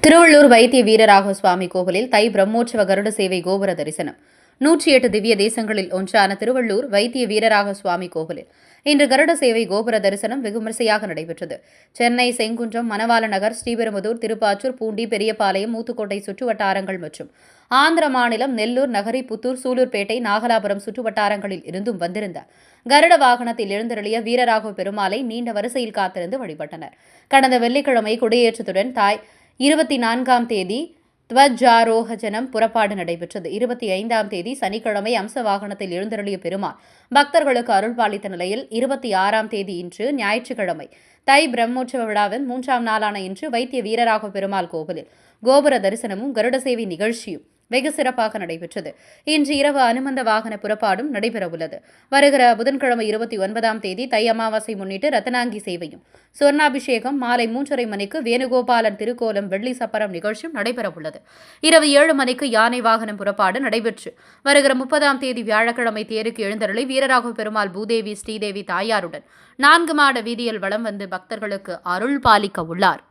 திருவள்ளூர் வைத்திய வீரராக சுவாமி கோவிலில் தை பிரம்மோற்சவ கருட சேவை கோபுர தரிசனம். 108 திவ்ய தேசங்களில் ஒன்றான திருவள்ளூர் வைத்திய வீரராக சுவாமி கோவிலில் இன்று கருட சேவை கோபுர தரிசனம் வெகுவிமரிசையாக நடைபெற்றது. சென்னை செங்குன்றம், மணவாள நகர், ஸ்ரீபெரும்புதூர், திருப்பாச்சூர், பூண்டி, பெரியபாளையம், ஊத்துக்கோட்டை சுற்றுவட்டாரங்கள் மற்றும் ஆந்திர மாநிலம் நெல்லூர், நகரி, புத்தூர், சூலூர்பேட்டை, நாகலாபுரம் சுற்றுவட்டாரங்களில் இருந்தும் வந்திருந்த கருட வாகனத்தில் எழுந்தருளிய வீரராக பெருமாளை நீண்ட வரிசையில் காத்திருந்து வழிபட்டனர். கடந்த வெள்ளிக்கிழமை கொடியேற்றத்துடன் 24ஆம் தேதி துவஜாரோகஜனம் புறப்பாடு நடைபெற்றது. 25ஆம் தேதி சனிக்கிழமை அம்ச வாகனத்தில் எழுந்தருளிய பெருமாள் பக்தர்களுக்கு அருள் பாலித்த நிலையில் 26ஆம் தேதி இன்று ஞாயிற்றுக்கிழமை தை பிரம்மோற்சவ விழாவின் 3ஆம் நாளான இன்று வைத்திய வீரராக பெருமாள் கோவிலில் கோபுர தரிசனமும் கருட சேவை நிகழ்ச்சியும் வெகு சிறப்பாக நடைபெற்றது. இன்று இரவு அனுமந்த வாகன புறப்பாடும் நடைபெறவுள்ளது. வருகிற புதன்கிழமை 29ஆம் தேதி தை அமாவாசை முன்னிட்டு ரத்தனாங்கி சேவையும் சுவர்ணாபிஷேகம் மாலை 3:30 மணிக்கு வேணுகோபாலன் திருக்கோலம் வெள்ளி சப்பரம் நிகழ்ச்சியும் நடைபெறவுள்ளது. இரவு 7 மணிக்கு யானை வாகனம் புறப்பாடு நடைபெற்று வருகிற 30ஆம் தேதி வியாழக்கிழமை தேருக்கு எழுந்தருளி வீரராக பெருமாள் பூதேவி ஸ்ரீதேவி தாயாருடன் 4 மாட வீதியில் வலம் வந்து பக்தர்களுக்கு அருள் பாலிக்க உள்ளார்.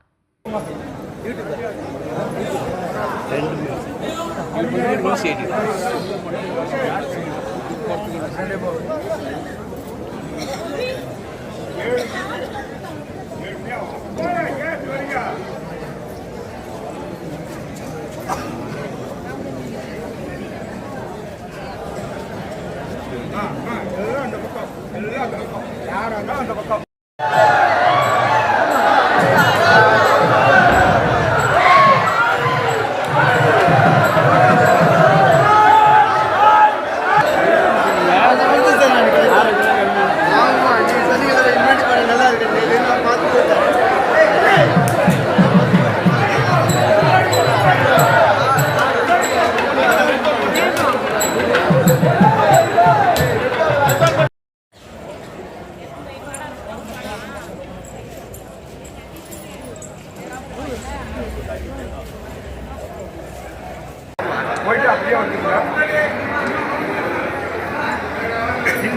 போயிட்டு அப்படியே வந்துருங்க.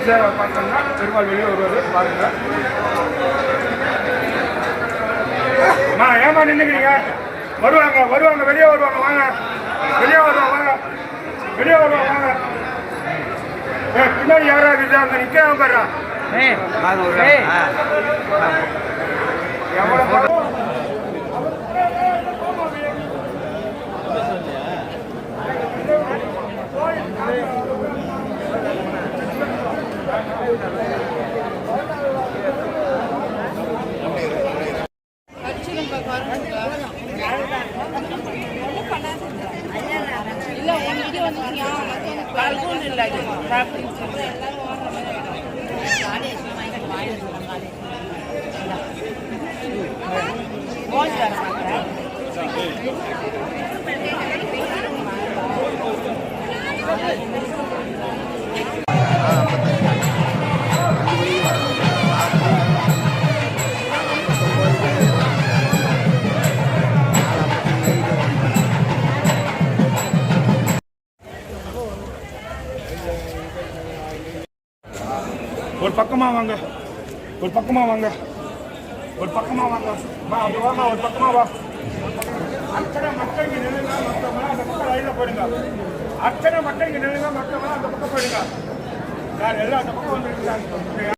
சேவை பார்த்தோம்னா பெருமாள் வெளியே வருவார் பாருங்க. ஏமா நின்றுக்கிறீங்க? வருவாங்க வருவாங்க வெளியே வருவாங்க. வாங்க வெளியே வருவாங்க. வாங்க வெளியே வருவாங்க. வாங்க பின்னாடி யாராவது இல்லை அங்கே நிற்க வந்துடுறா. எவ்வளோ ஒரு பக்கமா வாங்க. ஒரு பக்கமா வாங்க. ஒரு பக்கமா வாங்க. அப்படி வாங்க. ஒரு பக்கமா வா. அத்தனை மக்கள் இங்கே நின்றுங்க. மற்றவங்களாம் அந்த பக்கம் லைனில் போயிடுங்க. அத்தனை மக்கள் இங்கே நின்றுங்க. மற்றவங்களாம் அந்த பக்கம் போயிடுங்க. யார் எல்லாம் அந்த பக்கம் வந்துருக்காங்க.